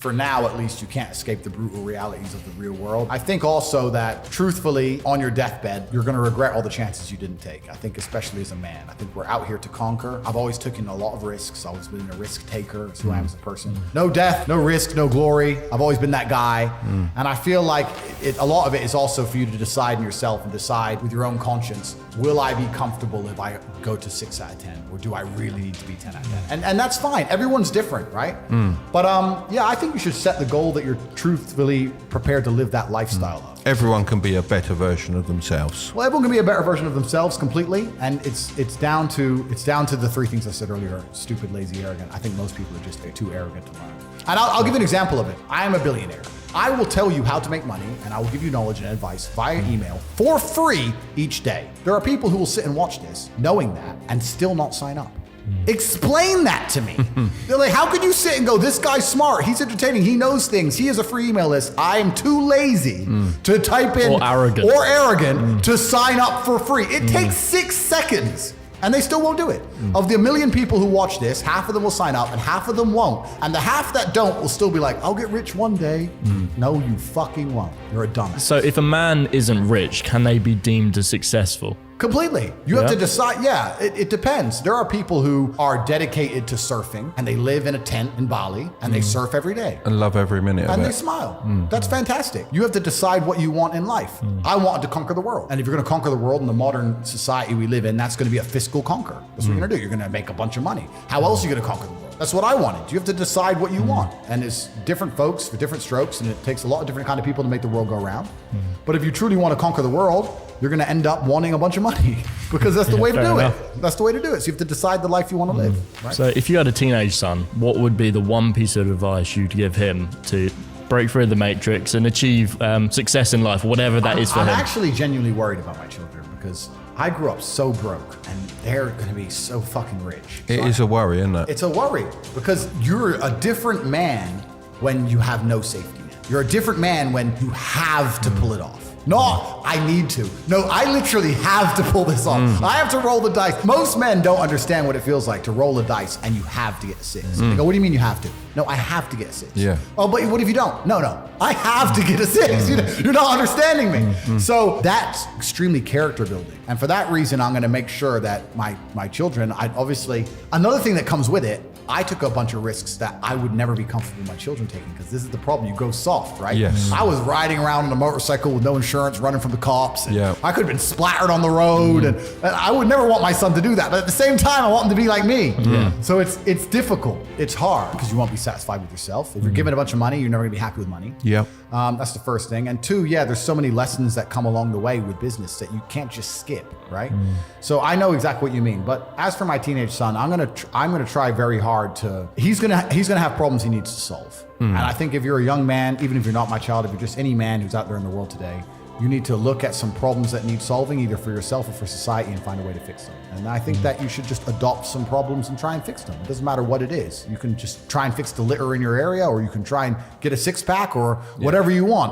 For now, at least, you can't escape the brutal realities of the real world. I think also that, truthfully, on your deathbed, you're gonna regret all the chances you didn't take. I think especially as a man. I think we're out here to conquer. I've always taken a lot of risks. I've always been a risk taker. It's who I am as a person. No death, no risk, no glory. I've always been that guy. And I feel like a lot of it is also for you to decide in yourself and decide with your own conscience, will I be comfortable if I go to 6 out of 10? Or do I really need to be 10 out of 10? And that's fine. Everyone's different, right? But yeah, I think you should set the goal that you're truthfully prepared to live that lifestyle of. Everyone can be a better version of themselves. Well, everyone can be a better version of themselves completely, and it's down to the three things I said earlier: stupid, lazy, arrogant. I think most people are just too arrogant to learn. And I'll give you an example of it. I am a billionaire. I will tell you how to make money, and I will give you knowledge and advice via email for free each day. There are people who will sit and watch this knowing that and still not sign up. Explain that to me. They're like, how could you sit and go, this guy's smart, he's entertaining, he knows things, he has a free email list. I am too lazy to type in or arrogant to sign up for free. It takes 6 seconds. And they still won't do it. Of the 1 million people who watch this, half of them will sign up and half of them won't. And the half that don't will still be like, I'll get rich one day. No, you fucking won't. You're a dumbass. So if a man isn't rich, can they be deemed as successful? Completely. You have to decide. Yeah, it depends. There are people who are dedicated to surfing and they live in a tent in Bali and they surf every day. And love every minute of it. And they smile. That's fantastic. You have to decide what you want in life. I want to conquer the world. And if you're going to conquer the world in the modern society we live in, that's going to be a fiscal conquer. That's what you're going to do. You're going to make a bunch of money. How else are you going to conquer the world? That's what I wanted. You have to decide what you want. And it's different folks for different strokes, and it takes a lot of different kind of people to make the world go around. But if you truly want to conquer the world, you're going to end up wanting a bunch of money because that's the way to do it. That's the way to do it. So you have to decide the life you want to live. Right? So if you had a teenage son, what would be the one piece of advice you'd give him to break through the matrix and achieve success in life, whatever that is for him? I'm actually genuinely worried about my children because I grew up so broke and they're going to be so fucking rich. It is a worry, isn't it? It's a worry because you're a different man when you have no safety net. You're a different man when you have to pull it off. No, I need to. No, I literally have to pull this off. I have to roll the dice. Most men don't understand what it feels like to roll the dice and you have to get a 6. They go, what do you mean you have to? No, I have to get a 6. Yeah. Oh, but what if you don't? No, I have to get a 6. You're not understanding me. So that's extremely character building. And for that reason, I'm going to make sure that my children, another thing that comes with it, I took a bunch of risks that I would never be comfortable with my children taking because this is the problem. You go soft, right? Yes. I was riding around on a motorcycle with no insurance, running from the cops. And yeah. I could have been splattered on the road. And I would never want my son to do that. But at the same time, I want him to be like me. Yeah. So it's difficult. It's hard because you won't be satisfied with yourself. If you're given a bunch of money, you're never going to be happy with money. Yeah. That's the first thing. And 2, there's so many lessons that come along the way with business that you can't just skip, right? So I know exactly what you mean. But as for my teenage son, I'm gonna try very hard to. He's gonna have problems he needs to solve. And I think if you're a young man, even if you're not my child, if you're just any man who's out there in the world today, you need to look at some problems that need solving, either for yourself or for society, and find a way to fix them. And I think that you should just adopt some problems and try and fix them. It doesn't matter what it is. You can just try and fix the litter in your area, or you can try and get a 6-pack or whatever you want.